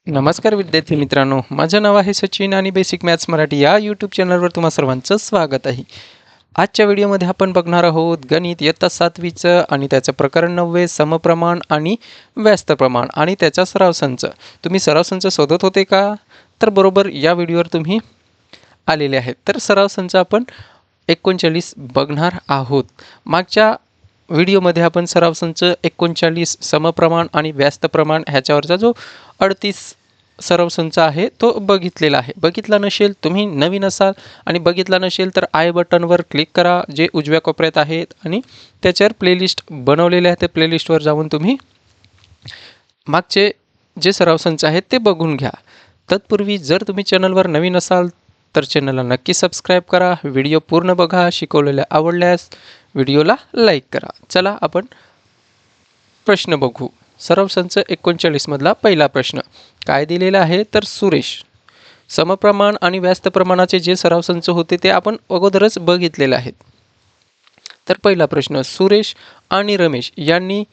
नमस्कार विद्यार्थी मित्रांनो, माझं नाव आहे सचिन आणि बेसिक मॅथ्स मराठी या यूट्यूब चॅनलवर तुम्हा सर्वांचं स्वागत आहे. आजच्या व्हिडिओमध्ये आपण बघणार आहोत गणित इयत्ता 7वीचं आणि त्याचं प्रकरण 9 समप्रमाण आणि व्यस्त प्रमाण आणि त्याचा सराव संच. तुम्ही सराव संच शोधत होते का? तर बरोबर या व्हिडिओवर तुम्ही आलेले आहेत. तर सराव संच आपण 39 बघणार आहोत. मागच्या व्हिडिओमध्ये आपण सराव संच 39 समप्रमाण आणि व्यस्त प्रमाण ह्याच्यावरचा जो 38 सराव संच आहे तो बघितलेला आहे. बघितला नसेल, तुम्ही नवीन असाल आणि बघितला नसेल तर आय बटनवर क्लिक करा जे उजव्या कोपऱ्यात आहेत आणि त्याच्यावर प्लेलिस्ट बनवलेले आहे. ते प्लेलिस्टवर जाऊन तुम्ही मागचे जे सराव संच आहेत ते बघून घ्या. तत्पूर्वी जर तुम्ही चॅनलवर नवीन असाल तर चॅनलला नक्की सबस्क्राईब करा. व्हिडिओ पूर्ण बघा. शिकवलेल्या आवडल्यास व्हिडिओला लाईक करा. चला आपण प्रश्न बघू. सराव संच 39 मधला पहिला प्रश्न काय दिलेला आहे तर सुरेश समप्रमाण आणि व्यस्त प्रमाणाचे जे सराव संच होते ते आपण अगोदरच बघितलेले आहेत. तर पहिला प्रश्न, सुरेश आणि रमेश यांनी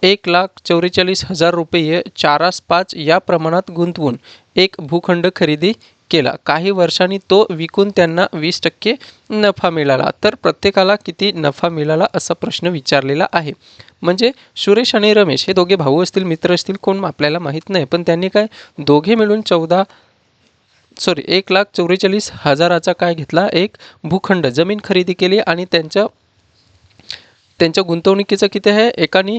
1,44,000 रुपये 4:5 या प्रमाणात गुंतवून एक भूखंड खरेदी केला. काही वर्षांनी तो विकून त्यांना 20% नफा मिळाला. तर प्रत्येकाला किती नफा मिळाला असा प्रश्न विचारलेला आहे. म्हणजे सुरेश आणि रमेश हे दोघे भाऊ असतील, मित्र असतील, कोण आपल्याला माहीत नाही, पण त्यांनी काय दोघे मिळून 1,44,000चा काय घेतला, एक भूखंड जमीन खरेदी केली आणि त्यांच्या गुंतवणुकीचं किती आहे, एकाने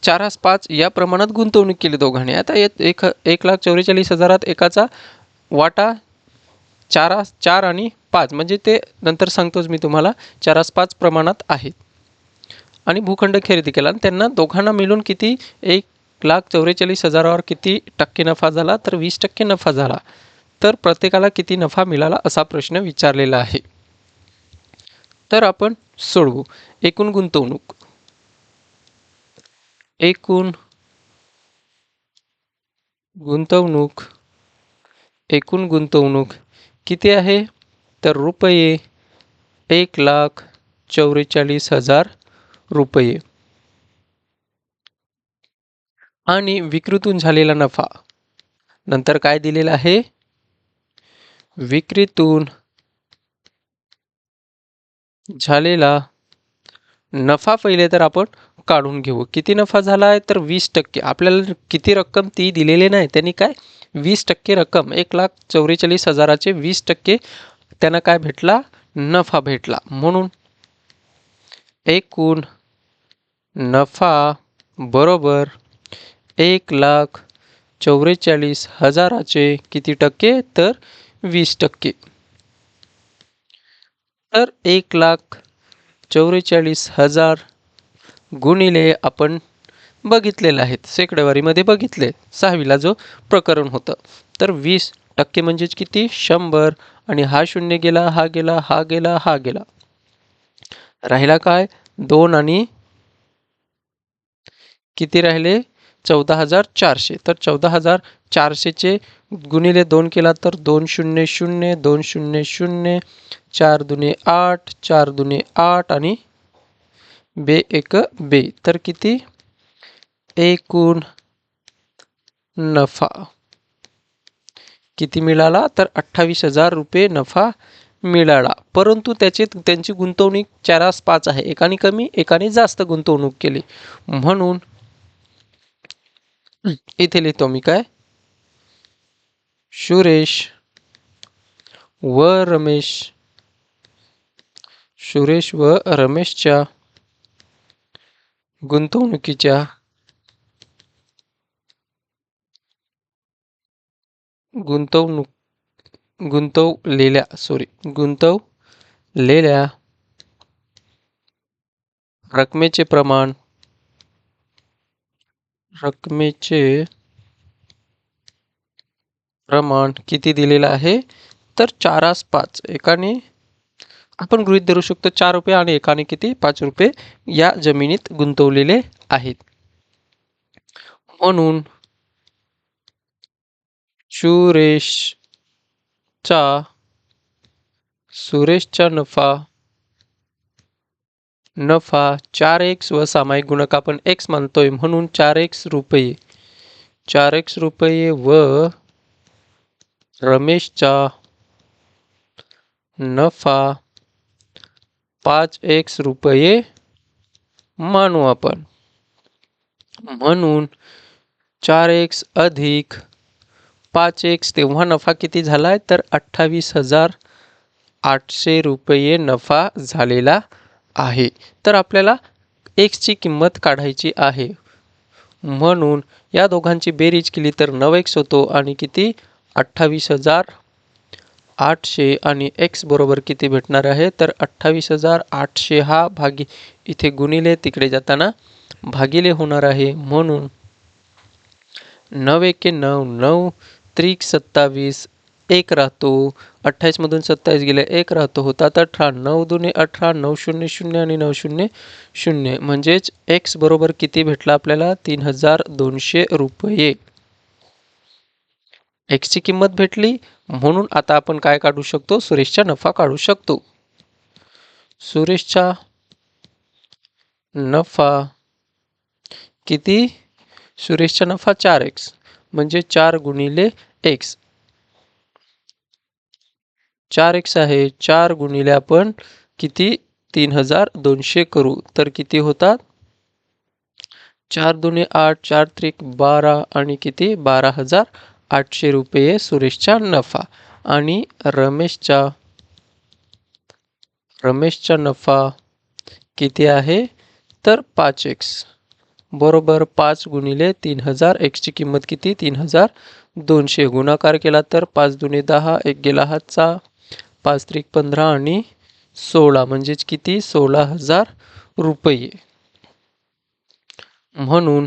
4:5 या प्रमाणात गुंतवणूक केली दोघांनी. आता 1,44,000 एकाचा वाटा 4 आणि 5 म्हणजे ते नंतर सांगतोच मी तुम्हाला 4:5 प्रमाणात आहेत आणि भूखंड खरेदी केला आणि त्यांना दोघांना मिळून किती 1,44,000वर किती टक्के नफा झाला तर 20% नफा झाला. तर प्रत्येकाला किती नफा मिळाला असा प्रश्न विचारलेला आहे. तर आपण सोडवू. एकूण गुंतवणूक एकूण गुंतवणूक किती आहे तर रुपये 1,44,000 रुपये आणि विक्रीतून झालेला नफा नंतर काय दिलेला आहे, विक्रीतून झालेला नफा पहिले तर आपण काढून घेऊ. किती नफा झाला आहे तर 20%. आपल्याला किती रक्कम ती दिलेली नाही, त्यांनी काय 20% रक्कम 1,44,000चे 20% त्यांना काय भेटला, नफा भेटला. म्हणून एकूण नफा बरोबर 1,44,000चे किती टक्के तर 20%. तर 1,44,000 गुणिले आपण बघितलेलं आहेत, शेकडेवारीमध्ये बघितले 6वीला जो प्रकरण होतं. तर 20% म्हणजेच किती 100 आणि हा शून्य गेला, हा गेला, हा गेला, हा गेला, राहिला काय 2 आणि किती राहिले 14,400. तर 14,400चे गुणिले 2 केला तर 200 200 4 दुने 8 4 दुने 8 आणि बे एक बे. तर किती एकूण नफा किती मिळाला तर 28,000 रुपये नफा मिळाला. परंतु त्यांची गुंतवणूक 4:5 आहे, एकाने कमी एकाने जास्त गुंतवणूक केली. म्हणून इथे लिहितो मी काय, सुरेश व रमेशच्या गुंतवलेल्या रकमेचे प्रमाण किती दिलेलं आहे तर 4:5. एकाने आपण गृहीत धरू शकतो 4 रुपये आणि एकाने किती 5 रुपये या जमिनीत गुंतवलेले आहेत. म्हणून सुरेशचा नफा 4x व सामायिक गुणक आपण x मानतोय म्हणून 4x रुपये 4x रुपये व रमेशचा नफा 5x रुपये मानू आपण. म्हणून 4x अधिक 5x तेव्हा नफा किती झालाय तर 28,800 रुपये नफा झालेला आहे. तर आपल्याला x ची किंमत काढायची आहे. म्हणून या दोघांची बेरीज केली तर 9x होतो आणि किती 28,800 आणि x बरोबर किती भेटणार आहे तर 28,800 हा इथे गुणिले तिकडे जाताना भागिले होणार आहे. म्हणून 9 एके 9, 9 त्रिक 27, 1 राहतो. 28 मधून 27 गेले 1 राहतो. होतात 18, 9 दुने 18, 9 शून्य 0 आणि 9 शून्य 0. म्हणजेच x बरोबर किती भेटला आपल्याला 3,200 रुपये. x ची किंमत भेटली. म्हणून आता आपण काय काढू शकतो सुरेशचा नफा काढू शकतो. सुरेशचा नफा किती सुरेशचा नफा 4x म्हणजे 4 गुणिले x 4x आहे. 4 गुणिले आपण किती 3,200 करू तर किती होतात 4 दुने 8, 4 त्रिक 12 आणि किती 12,800 रुपये सुरेशचा नफा. आणि रमेशचा नफा किती आहे तर 5x बरोबर 5 गुणिले 3,000 x ची किंमत किती 3,200 गुणाकार केला तर 5 दुने 10, 1 गेला हातचा 5 त्रिक 15 आणि 16 म्हणजेच किती 16,000 रुपये. म्हणून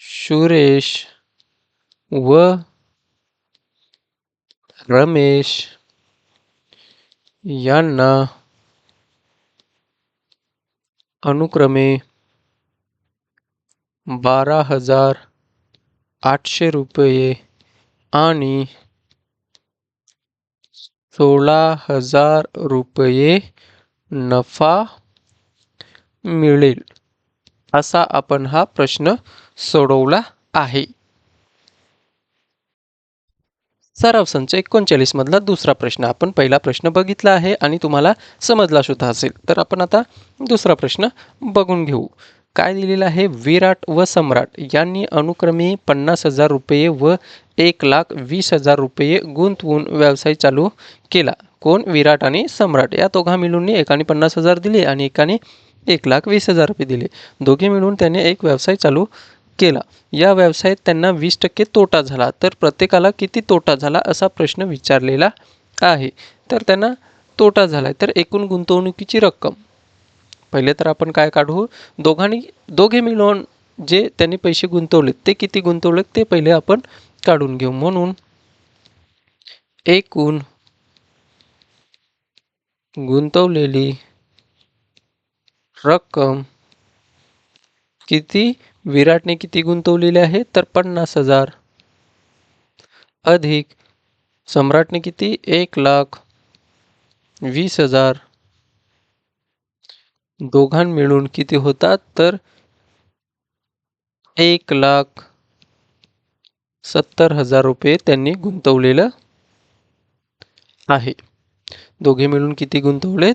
सुरेश व रमेश यांना अनुक्रमे 12,800 रुपये आणि 16,000 रुपये नफा मिळेल असा आपण हा प्रश्न सोडवला आहे. सराव संच 39 मधला दुसरा प्रश्न. आपण पहिला प्रश्न बघितला आहे आणि तुम्हाला समजला सुद्धा असेल. तर आपण आता दुसरा प्रश्न बघून घेऊ. काय दिलेलं आहे विराट व सम्राट यांनी अनुक्रमे 50,000 रुपये व 1,20,000 रुपये गुंतवून व्यवसाय चालू केला. कोण विराट आणि सम्राट या दोघा मिळून एकाने 50,000 दिले आणि एकाने 1,20,000 रुपये दिले. दोघे मिळून त्याने एक व्यवसाय चालू केला. या व्यवसायात त्यांना 20% तोटा झाला. तर प्रत्येकाला किती तोटा झाला असा प्रश्न विचारलेला आहे. तर त्यांना तोटा झाला तर एकूण गुंतवणुकीची रक्कम पहिले तर आपण काय काढू दोघे मिळून जे त्यांनी पैसे गुंतवले ते किती गुंतवले ते पहिले आपण काढून घेऊ. म्हणून एकूण गुंतवलेली रक्कम किती विराटने किती गुंतवलेले आहे तर 50,000 अधिक सम्राटने किती 1,20,000 दोघां मिळून किती होतात तर 1,70,000 रुपये त्यांनी गुंतवलेलं आहे. दोघे मिळून किती गुंतवलेत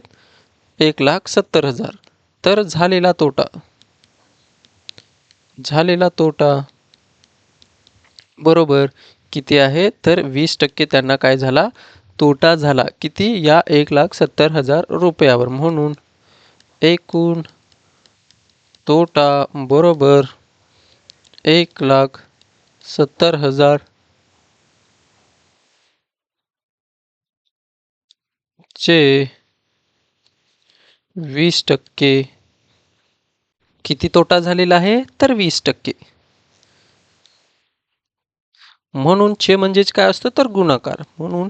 1,70,000. तर झालेला तोटा बरोबर किती आहे तर 20% त्यांना काय झाला तोटा झाला. किती या 1,70,000 रुपयावर. म्हणून एकूण तोटा बरोबर 1,70,000 चे 20% किती तोटा झालेला आहे तर 20%. म्हणून छे म्हणजेच काय असतं तर गुणाकार. म्हणून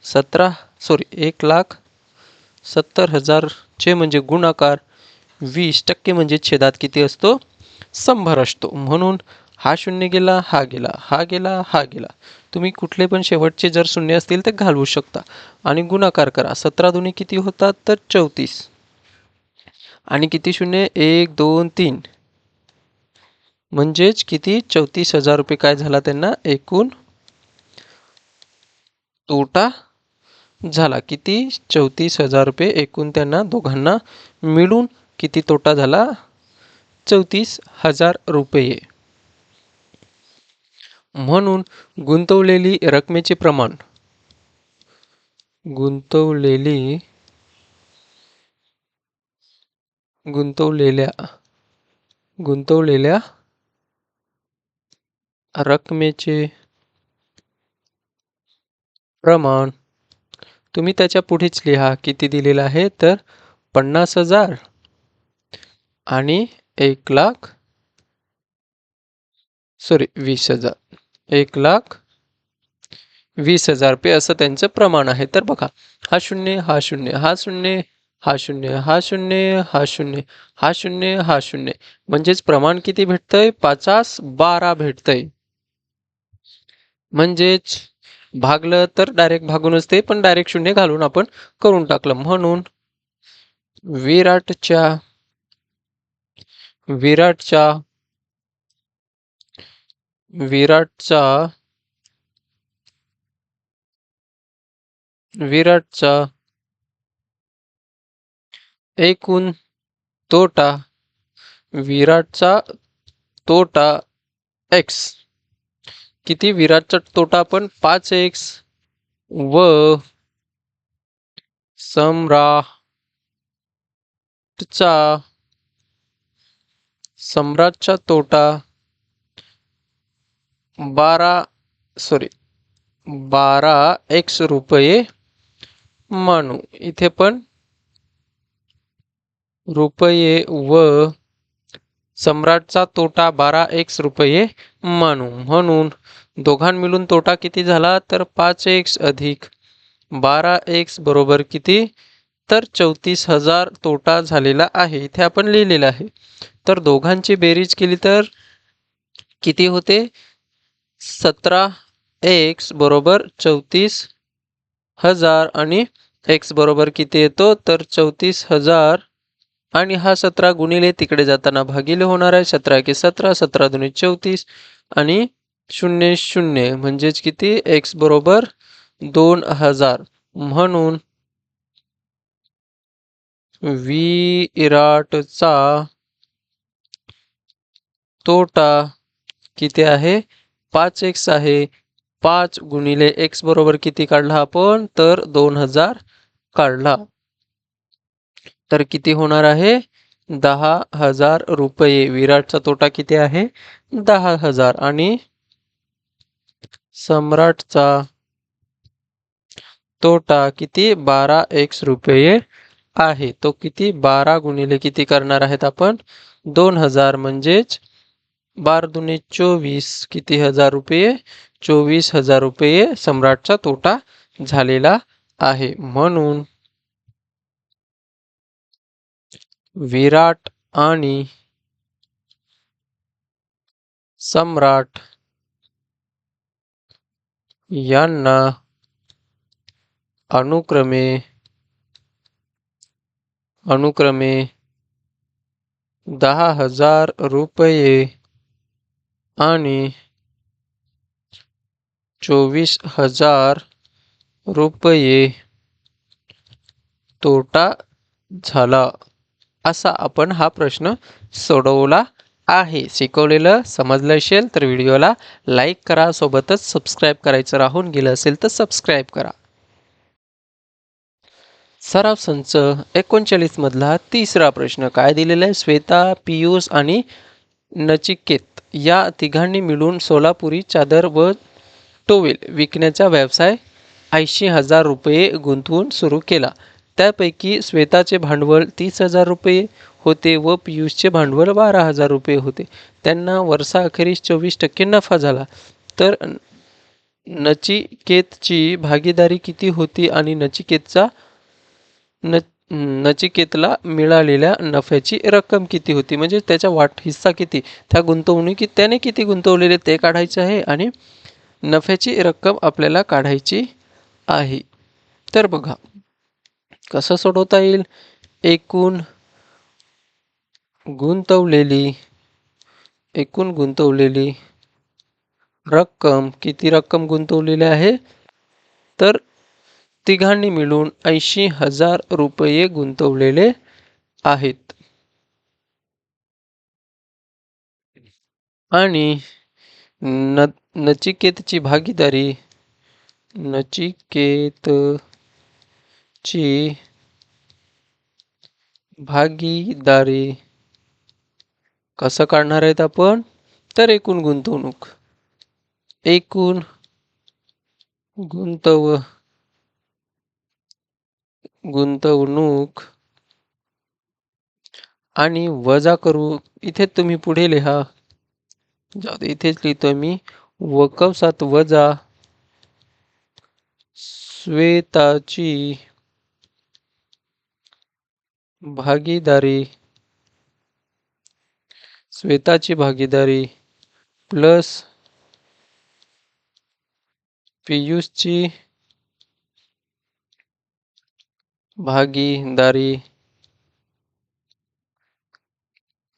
1,70,000 चे म्हणजे गुणाकार 20% म्हणजे छेदात किती असतो 100 असतो. म्हणून हा शून्य गेला हा गेला हा गेला हा गेला. तुम्ही कुठले पण शेवटचे जर शून्य असतील ते घालवू शकता आणि गुणाकार करा. 17 दुने किती होतात तर 34 आणि किती शून्य 1 2 3 म्हणजेच किती 34,000 रुपये काय झाला त्यांना एकूण तोटा झाला. किती 34,000 रुपये एकूण त्यांना दोघांना मिळून किती तोटा झाला 34,000 रुपये. म्हणून गुंतवलेली रकमेचे प्रमाण गुंतवलेल्या रकमेचे प्रमाण तुम्ही त्याच्या पुढेच लिहा किती दिलेलं आहे तर 50,000 आणि 20,000 1,20,000 रुपये असं त्यांचं प्रमाण आहे. तर बघा हा शून्य हा शून्य हा शून्य हा शून्य हा शून्य हा शून्य हा शून्य हा शून्य म्हणजेच प्रमाण किती भेटतंय 50/12 भेटतंय. म्हणजेच भागलं तर डायरेक्ट भागूनच ते पण डायरेक्ट शून्य घालून आपण करून टाकलं. म्हणून विराटच्या एकूण तोटा विराटचा तोटा x किती विराटचा तोटा आपण 5x व सम्राटचा तोटा 12x रुपये मानू. इथे पण रुपये व सम्राटचा तोटा 12x रुपये मानू. म्हणून दोघां मिळून तोटा किती झाला तर 5x अधिक 12x बरोबर किती तर 34,000 तोटा झालेला आहे. इथे आपण लिहिलेलं आहे. तर दोघांची बेरीज केली तर किती होते 17x बरोबर 34,000 आणि x बरोबर किती येतो तर 34,000 आणि हा 17 गुणिले तिकडे जाताना भागिले होणार आहे. 17 की 17 17 दुनी 34 आणि 0 0 म्हणजेच किती x बरोबर 2,000. म्हणून विराटचा तोटा किती आहे 5x आहे. 5 गुणिले x बरोबर किती काढला आपण तर 2,000 काढला. तर किती होणार आहे 10,000 रुपये. विराटचा तोटा किती आहे 10,000 आणि सम्राटचा तोटा किती 12x रुपये आहे. तो किती 12 गुणिले किती करणार आहेत आपण 2,000 म्हणजेच 12 दुने 24 किती हजार रुपये 24,000 रुपये सम्राटचा तोटा झालेला आहे. म्हणून विराट आणि सम्राट यांना अनुक्रमे 10,000 रुपये आणि 24,000 रुपये तोटा झाला. असा आपण हा प्रश्न सोडवला आहे. शिकवलेलं समजलं असेल तर व्हिडिओला लाईक करा. सोबतच सबस्क्राईब करायचं राहून गेलं असेल तर सबस्क्राईब करा. सराव संच 39 मधला तिसरा प्रश्न काय दिलेला आहे. श्वेता, पियुष आणि नचिकेत या तिघांनी मिळून सोलापुरी चादर व टोवेल विकण्याचा व्यवसाय 80,000 रुपये गुंतवून सुरू केला. त्यापैकी श्वेताचे भांडवल 30,000 रुपये होते व पियुषचे भांडवल 12,000 रुपये होते. त्यांना वर्षाअखेरीस 24% नफा झाला. तर नचिकेतची भागीदारी किती होती आणि नचिकेतला मिळालेल्या नफ्याची रक्कम किती होती. म्हणजे त्याचा हिस्सा किती त्या गुंतवणुकीत त्याने किती गुंतवलेले ते काढायचे आहे आणि नफ्याची रक्कम आपल्याला काढायची आहे. तर बघा कसं सोडवता येईल. एकूण गुंतवलेली एकूण गुंतवलेली रक्कम, किती रक्कम गुंतवलेली आहे, तर तिघांनी मिळून 80,000 रुपये गुंतवलेले आहेत. आणि न नचिकेतची भागीदारी कसं काढणार आहेत आपण, तर एकूण गुंतवणूक आणि वजा करू. इथे तुम्ही पुढे लिहा, जाऊ दे इथेच लिहितोय मी, वकवसात वजा श्वेताची भागीदारी प्लस पियुषची भागीदारी.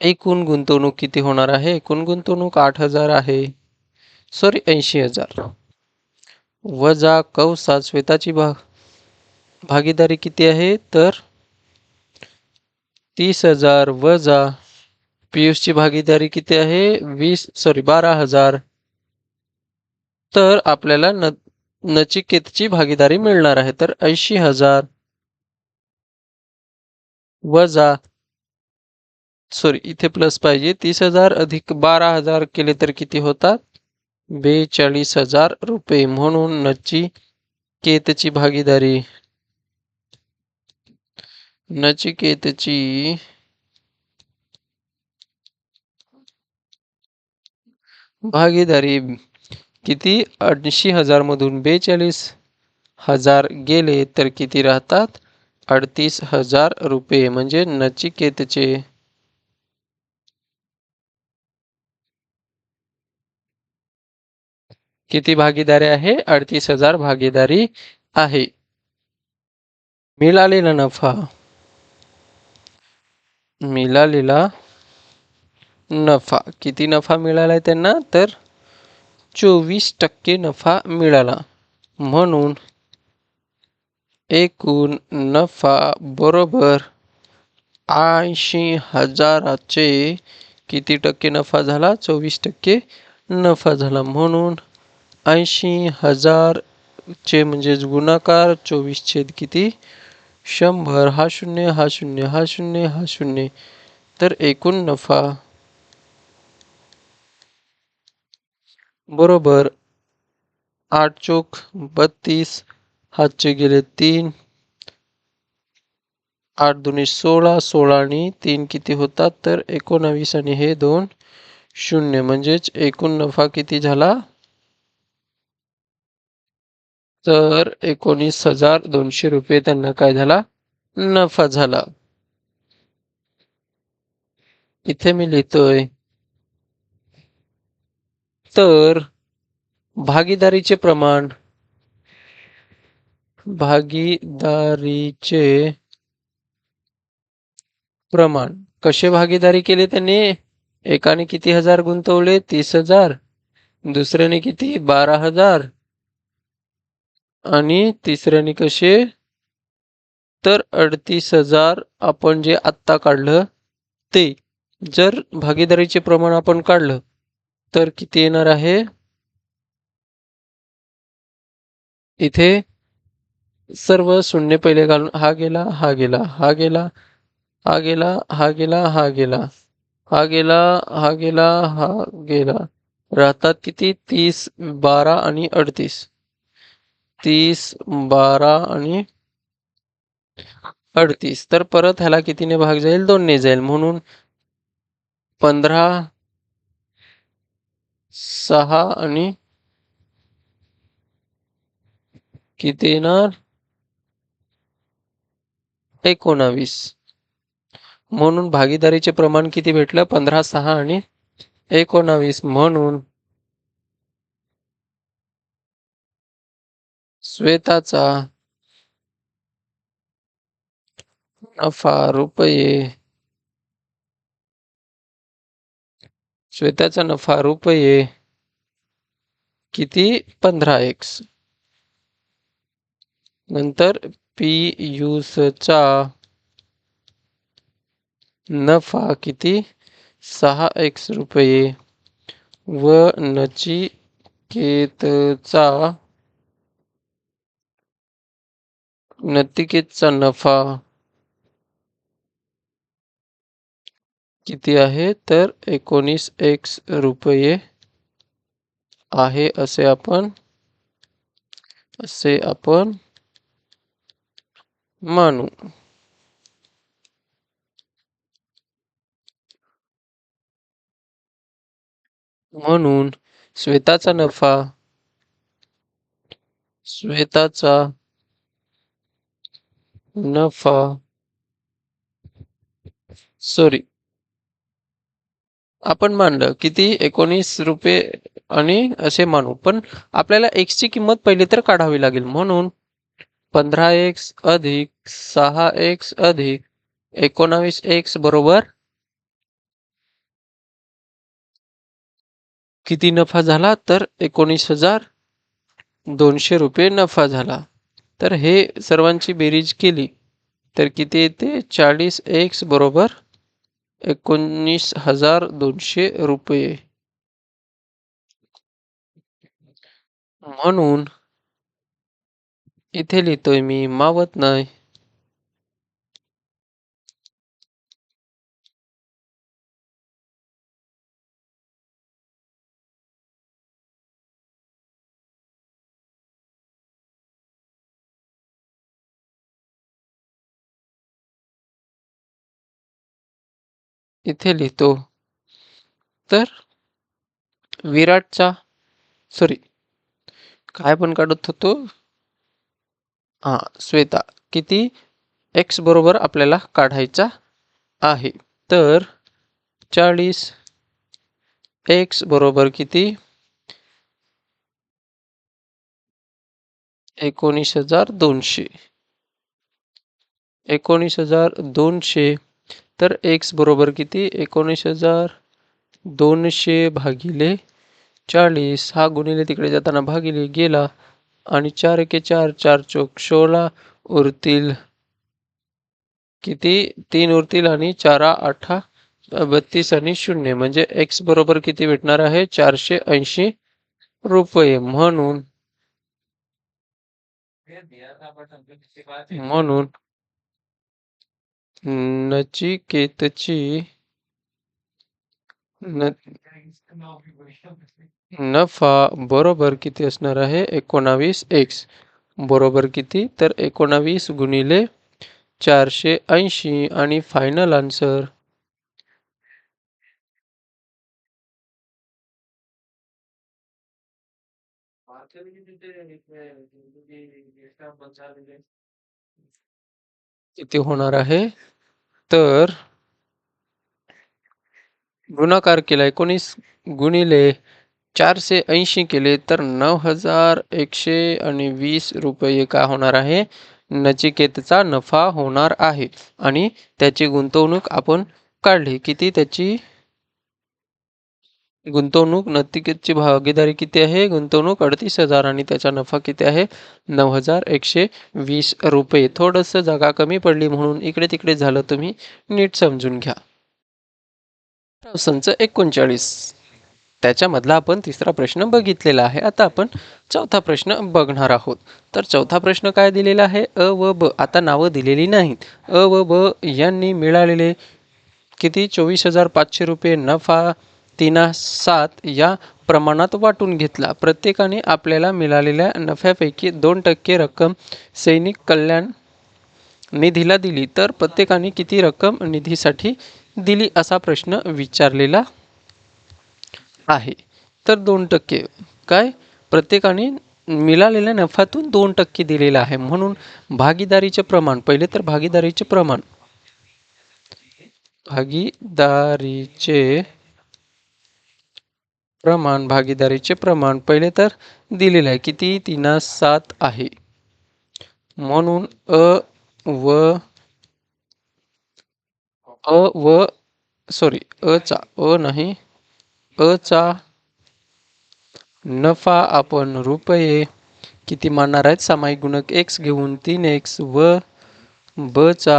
एकूण गुंतवणूक किती होणार आहे, एकूण गुंतवणूक 8,000 आहे, सॉरी 80,000, वजा कौसात श्वेताची भागीदारी किती आहे, तर 30,000, वजा पियुषची भागीदारी किती आहे, 12,000. तर आपल्याला नचिकेतची भागीदारी मिळणार आहे, तर 80,000 वजा, सॉरी इथे प्लस पाहिजे, 30,000 अधिक 12,000 केले तर किती होतात, 42,000 रुपये. म्हणून नचिकेतची भागीदारी किती, 80,000 मधून 42,000 गेले तर किती राहतात, 38,000 रुपये. म्हणजे नचिकेतचे किती भागीदारी आहे, 38,000 भागीदारी आहे. मिळालेला नफा किती नफा मिळालाय त्यांना, तर 24% नफा मिळाला. म्हणून एकूण नफा बरोबर 80,000चे किती टक्के नफा झाला, 24% नफा झाला. म्हणून 80,000 चे म्हणजे गुणाकार 24 छेद किती, 100, हा शून्य हा शून्य हा शून्य हा शून्य, तर एकूण नफा बरोबर 8 चोक 32, हातचे गेले 3, 8 दुनी 16, 16 आणि 3 किती होतात, तर 19, आणि हे 2 शून्य. म्हणजेच एकूण नफा किती झाला, तर 19,200 रुपये त्यांना काय झाला, नफा झाला. इथे मी लिहितोय, तर भागीदारीचे प्रमाण कसे भागीदारी केले त्यांनी, एकाने किती हजार गुंतवले, 30,000, दुसऱ्याने किती, 12,000, आणि तिसऱ्याने कसे, तर 38,000. आपण जे आत्ता काढलं ते, जर भागीदारीचे प्रमाण आपण काढलं तर किती येणार आहे, इथे सर्व शून्य पहिले घालून, हा गेला हा गेला हा गेला हा गेला हा गेला हा गेला हा गेला हा गेला हा गेला, राहतात किती, 30, 12 आणि 38, 30, 12 आणि 38. तर परत ह्याला कितीने भाग जाईल, 2 ने जाईल. म्हणून 15, 6 आणि किती येणार, 19. म्हणून भागीदारीचे प्रमाण किती भेटलं, 15, 6 आणि 19. म्हणून श्वेताचा नफा रुपये श्वेताचा नफा रुपये किती 15x. नंतर पियुषचा नफा किती 6x रुपये व नचिकेतचा नफा किती आहे तर 19x रुपये आहे असे आपण मानू. म्हणून श्वेताचा नफा सॉरी आपण मानलं किती 19 रुपये आणि असे मानू, पण आपल्याला x ची किंमत पहिले तर काढावी लागेल. म्हणून 15x अधिक 6x अधिक 19x बरोबर किती नफा झाला तर 19,200 रुपये नफा झाला. तर हे सर्वांची बेरीज केली तर किती येते 40x बरोबर 19,200 रुपये. म्हणून इथे लिहितोय मी मावत नाही. इथे लिहितो तर विराटचा सॉरी काय पण काढत होतो श्वेता किती x बरोबर आपल्याला काढायचा आहे. तर 40x बरोबर किती 19,200 तर x बरोबर किती 19,200 भागिले 40 हा गुणिले तिकडे जाताना भागिले गेला आणि 4 एके 4 4 चोक 16 उरतील किती 3 उरतील आणि 4 8 32 आणि 0 म्हणजे x बरोबर किती भेटणार आहे 480 रुपये. म्हणून नचिकेतची नफा बरोबर किती असणार आहे 19x बरोबर किती तर 19 गुणिले 480 आणि फायनल आन्सर किती होणार आहे तर गुणाकार केला 19 गुणिले 480 केले तर 9,120 रुपये काय होणार आहे नचिकेतचा नफा होणार आहे. आणि त्याची गुंतवणूक आपण काढली किती त्याची गुंतवणूक नचिकेतची भागीदारी किती आहे गुंतवणूक 38,000 आणि त्याचा नफा किती आहे 9,120 रुपये. थोडंसं जागा कमी पडली म्हणून इकडे तिकडे झालं, तुम्ही नीट समजून घ्या. संच 39 त्याच्यामधला आपण तिसरा प्रश्न बघितलेला आहे. आता आपण चौथा प्रश्न बघणार आहोत. तर चौथा प्रश्न काय दिलेला आहे अ व ब. आता नावं दिलेली नाहीत. अ व ब यांनी मिळालेले किती 24,500 रुपये नफा 3/7 या प्रमाणात वाटून घेतला. प्रत्येकाने आपल्याला मिळालेल्या नफ्यापैकी 2% रक्कम सैनिक कल्याण निधीला दिली तर प्रत्येकाने किती रक्कम निधीसाठी दिली असा प्रश्न विचारलेला आहे. तर 2% काय प्रत्येकाने मिळालेल्या नफ्यातून 2% दिलेला आहे. म्हणून भागीदारीचे प्रमाण पहिले तर भागीदारीचे प्रमाण पहिले तर दिलेले आहे किती 3/7 आहे. म्हणून अ व सॉरी अ नाही अ चा नफा आपण रुपये किती मानणार आहेत? सामायिक गुणक x घेऊन 3x व ब चा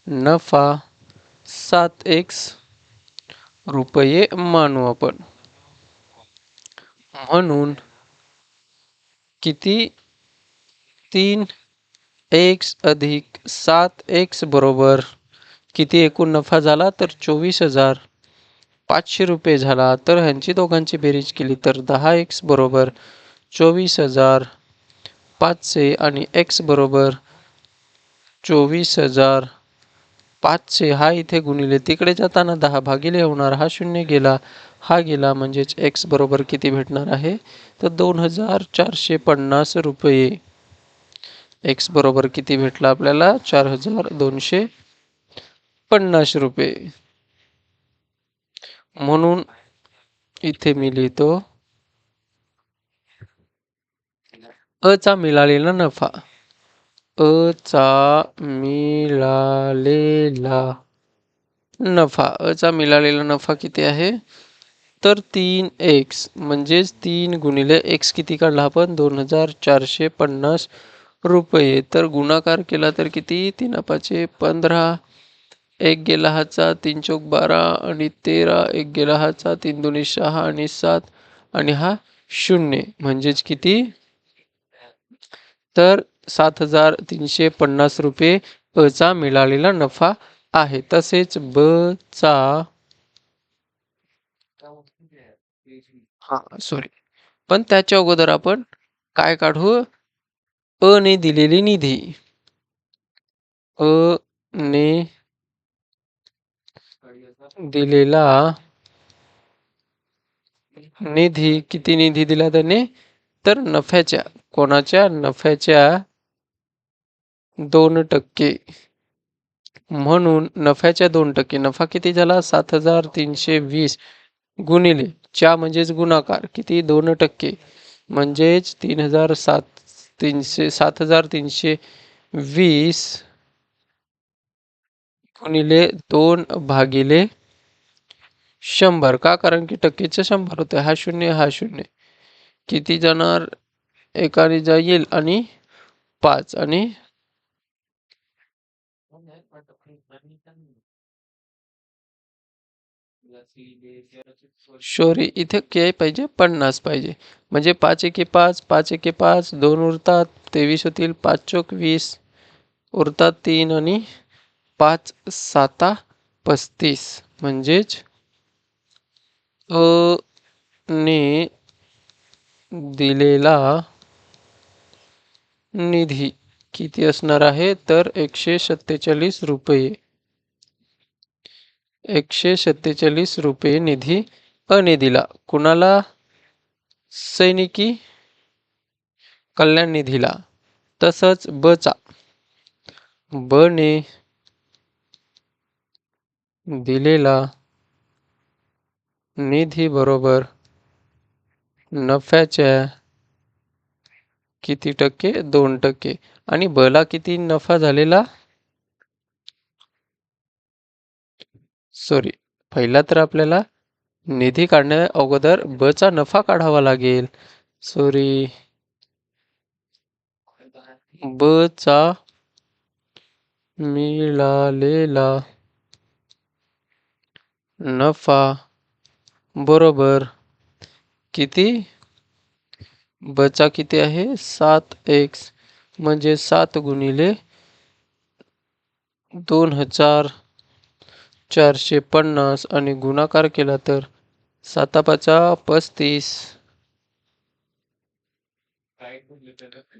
नफा 7x रुपये मानू आपण. म्हणून किती 3x अधिक 7x बरोबर किती एकूण नफा झाला? तर 24,500 रुपये झाला. तर ह्यांची दोघांची बेरीज केली तर 10x बरोबर 24,500 आणि x बरोबर 24,500 हा इथे गुणिले तिकडे जाताना 10 भागिले होणार, हा शून्य गेला, हा गेला, म्हणजेच x बरोबर किती भेटणार आहे? तर 2,450 रुपये. x बरोबर किती भेटला आपल्याला? 4,250 रुपये. म्हणून इथे मी लिहितो अ चा मिळालेला नफा. अ चा मिळालेला नफा. अ चा मिळालेला नफा किती आहे? तर 3x म्हणजेच 3 गुणिले x किती काढला आपण? 2,450 रुपये. तर गुणाकार केला तर किती? 3 पाचे 15, एक गेला हाचा 3 चौक 12 आणि 13, एक गेला हाचा 3 दुनी 6 आणि 7 आणि हा 0 म्हणजेच किती? तर 7,350 रुपये अ चा मिळालेला नफा आहे. तसेच ब चा सॉरी, पण त्याच्या अगोदर आपण काय काढू? अ ने दिलेली निधी. अ ने दिलेला निधी. किती निधी दिला त्याने? तर नफ्याच्या. कोणाच्या? नफ्याच्या 2%. म्हणून नफ्याच्या 2%. नफा किती झाला? 7,320 गुणिले च्या म्हणजेच गुणाकार किती? 2%. म्हणजेच 7,320 गुणिले 2 भागिले 100. का? कारण की टक्केचं 100 होते. हा शून्य, हा शून्य. किती जाणार? एकाने जाईल आणि 5 आणि सॉरी, इथे के पाहिजे, 50 पाहिजे. म्हणजे 5 एके 5, 5 एके 5, 2 उरतात, 23 होतील, 5 चोक 20 उरतात 3 आणि 5 साता 35. म्हणजेच अ ने दिलेला निधी किती असणार आहे? तर 147 रुपये. 147 रुपये निधी अने दिला. कुणाला? सैनिकी कल्याण निधीला. तसंच ब चा. ब ने दिलेला निधी बरोबर नफ्याच्या किती टक्के? 2%. आणि ब ला किती नफा झालेला? सॉरी, पहिला तर आपल्याला निधी काढण्या अगोदर ब चा नफा काढावा लागेल. सॉरी, ब चा मिळालेला नफा बरोबर किती? ब चा किती आहे? 7x म्हणजे 7 गुणिले 2,450 आणि गुणाकार केला तर 7 पाचा 35.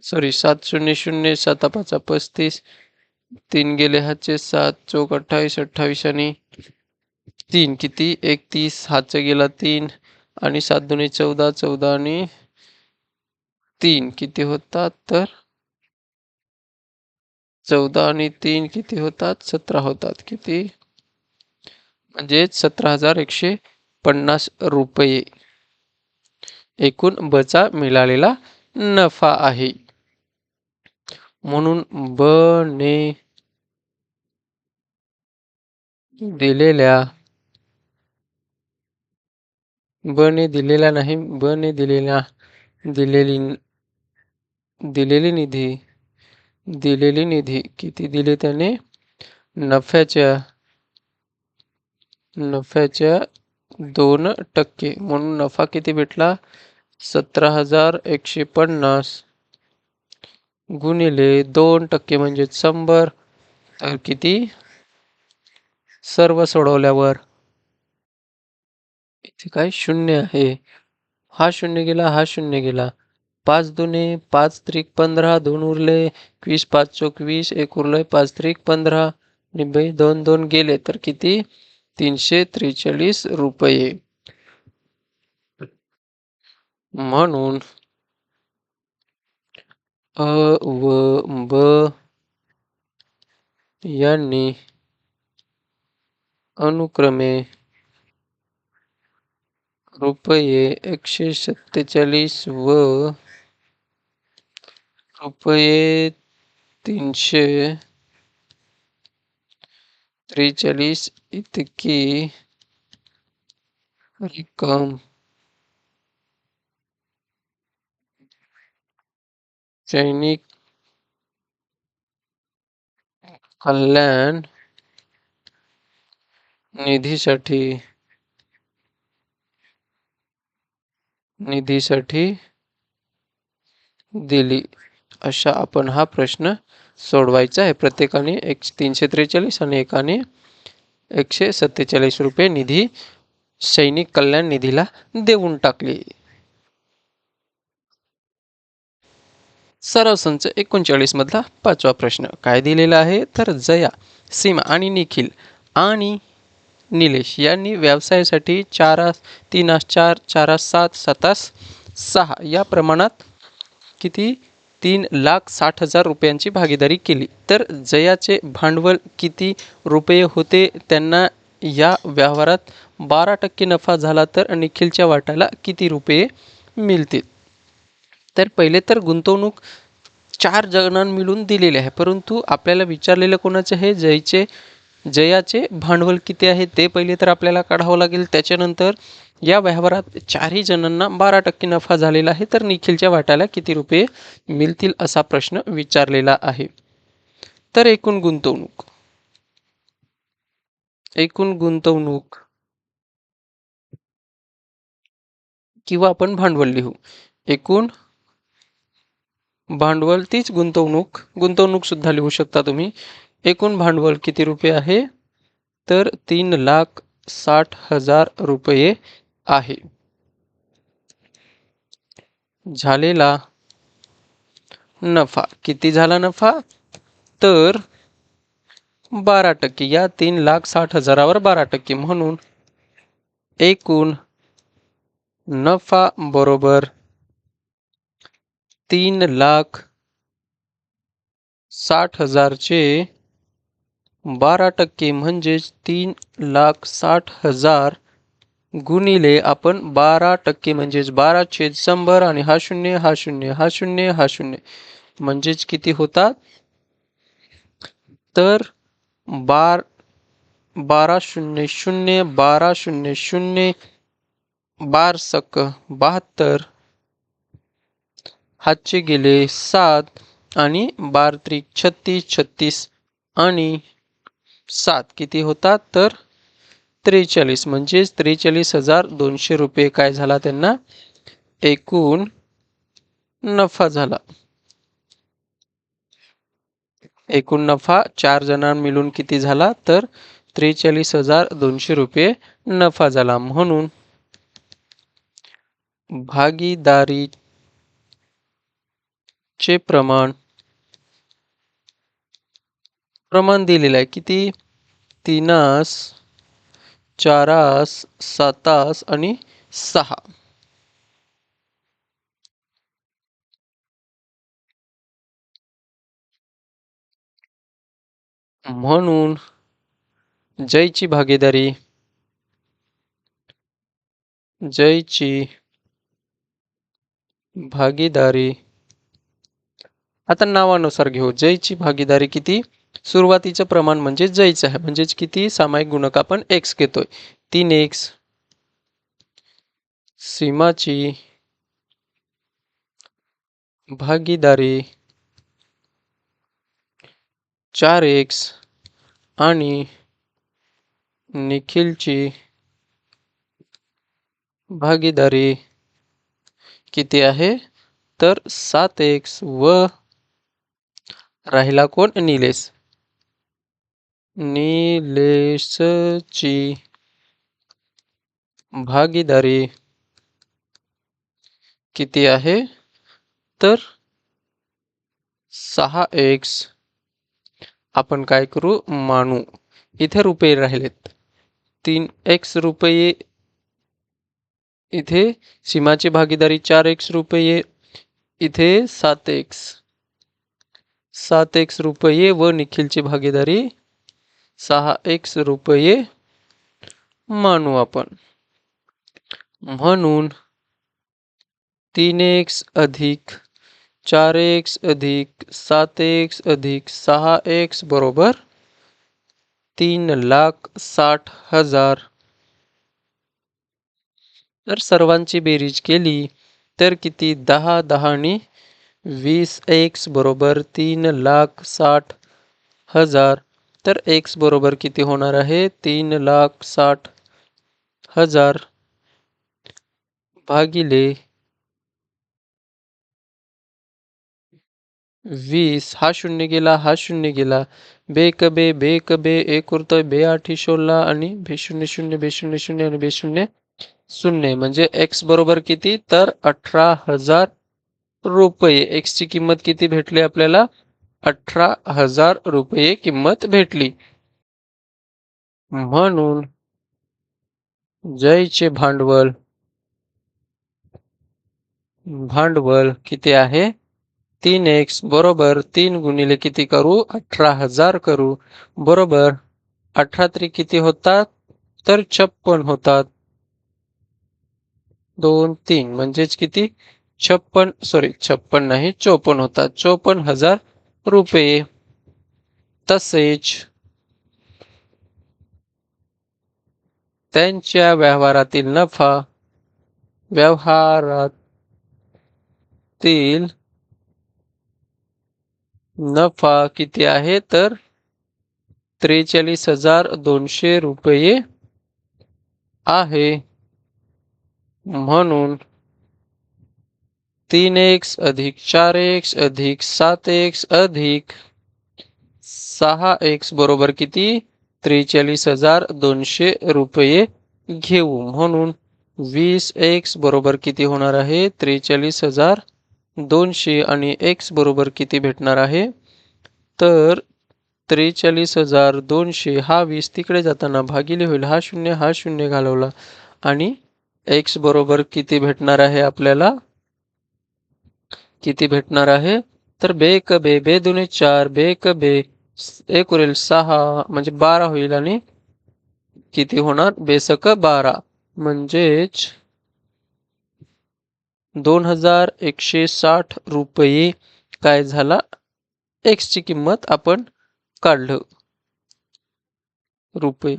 सॉरी, 700, 7 पाचा 35, 3 गेले हातचे 7 चौक 28, 28 आणि 3 किती? 31, हातचा गेला 3 आणि 7 दुनी 14, 14 आणि 3 किती होतात? तर 14 आणि 3 किती होतात? 17 होतात. किती? म्हणजे 17,150 रुपये एकूण ब चा मिळालेला नफा आहे. म्हणून ब ने दिलेल्या ब ने दिलेला नाही, ब ने दिलेली दिलेली निधी दिलेली निधी किती दिले त्याने? नफ्याच्या नफ्याच्या 2% म्हणून नफा किती भेटला? 17,150 गुणिले 2% म्हणजे 100. तर किती? सर्व सोडवल्यावर इथे काय शून्य आहे. हा शून्य गेला, हा शून्य गेला. 5 दुने 5 त्रिक 15, 2 उरले 20, 5 चोक 20, 1 उरले 5 त्रिक 15 आणि 2 गेले तर किती? 343 रुपये. म्हणून अ व ब यांनी अनुक्रमे रुपये 147 व रुपये 343 इतकी रक्कम सैनिक कल्याण निधीसाठी दिली. अशा आपण हा प्रश्न सोडवायचा आहे. प्रत्येकाने 343 आणि एकाने 147 रुपये निधी सैनिक कल्याण निधीला देऊन टाकली. सराव संच 39 मधला 5वा प्रश्न काय दिलेला आहे? तर जया, सीमा आणि निखिल आणि निलेश यांनी व्यवसायासाठी 4, 4, 7, 6 या प्रमाणात किती? 3,60,000 रुपयांची भागीदारी केली. तर जयाचे भांडवल किती रुपये होते? त्यांना या व्यवहारात 12% नफा झाला तर निखिलच्या वाट्याला किती रुपये मिळतील? तर पहिले तर गुंतवणूक 4 जणांना मिळून दिलेले आहे, परंतु आपल्याला विचारलेलं कोणाचे आहे? जयाचे भांडवल किती आहे ते पहिले तर आपल्याला काढावं लागेल. त्याच्यानंतर या व्यवहारात 4ही जणांना 12% नफा झालेला आहे, तर निखिलच्या वाट्याला किती रुपये मिळतील असा प्रश्न विचारलेला आहे. तर एकूण गुंतवणूक किंवा आपण भांडवल लिहू. एकूण भांडवल तीच गुंतवणूक सुद्धा लिहू शकता तुम्ही. एकूण भांडवल किती रुपये आहे? तर 3,60,000 रुपये आहे. झालेला नफा किती झाला नफा? तर 12%. या 3,60,000वर 12%, म्हणून एकूण नफा बरोबर 3,60,000चे 12% म्हणजेच 3,60,000 गुणिले आपण 12% म्हणजेच 12/100 आणि हा शून्य हा शून्य हा शून्य हा शून्य म्हणजेच किती होतात? तर 12,00,00 12,00,00 12/72 हातचे गेले 7 आणि 12×3 36 आणि 7 किती होतात? तर 43 म्हणजेच 43,200 रुपये काय झाला त्यांना? एकूण नफा झाला. एकूण नफा 4 जणांना मिळून किती झाला? तर 43,200 रुपये नफा झाला. म्हणून भागीदारीचे प्रमाण दिलेलं आहे किती? 3, 4, 7 आणि 6. म्हणून जयची भागीदारी आता नावानुसार घेऊ. जयची भागीदारी किती? सुरुवातीचं प्रमाण म्हणजे जयचं आहे, म्हणजेच किती? सामायिक गुणक आपण x घेतोय. 3x सीमाची भागीदारी 4x आणि निखिलची भागीदारी किती आहे तर 7x व राहिला कोण निलेश. निलेशची भागीदारी किती आहे तर 6x. आपण काय करू मानू. इथे रुपये राहिलेत 3x रुपये. इथे सीमाची भागीदारी 4x रुपये. इथे 7x रुपये व निखिलची भागीदारी 6x रुपये मानू आपण. म्हणून 3x अधिक 4x अधिक 7x अधिक 6x बरोबर 3,60,000. तर सर्वांची बेरीज केली तर किती 10 10 आणि 20x बरोबर 3,60,000. तर x बरोबर किती होणार आहे 3,60,000 भागिले 20. हा शून्य गेला हा शून्य गेला. बेक बे बेक बे एक उरतोय बे 8 16 आणि बे 0 0 बे 0 0 आणि बे 0 0 म्हणजे x बरोबर किती तर 18,000 रुपये. x ची किंमत किती भेटली आपल्याला 18,000 रुपये किंमत भेटली. म्हणून जयचे भांडवल किती आहे 3x बरोबर 3 गुणिले किती करू 18,000 करू बरोबर 18 3 किती होतात तर 56 होतात. 2 3 म्हणजेच किती 56 नाही 54 होतात 54,000 रुपये. तसेच त्यांच्या व्यवहारातील नफा किती आहे तर 43,200 रुपये आहे. म्हणून 3x अधिक 4x अधिक 7x अधिक 6x बरोबर किती 43,200 रुपये घेऊ. म्हणून 20x बरोबर किती होणार आहे 43,200 आणि x बरोबर किती भेटणार आहे तर 43,200. हा 20 तिकडे जाताना भागिले होईल. हा शून्य घालवला आणि x बरोबर किती भेटणार आहे आपल्याला किती भेटणार आहे तर बेक बे बे 2 4 बेक बे एक उरेल 6 म्हणजे 12 होईल आणि किती होणार बेसक 12 म्हणजेच 2,160 रुपये काय झाला x ची किंमत आपण काढलं रुपये.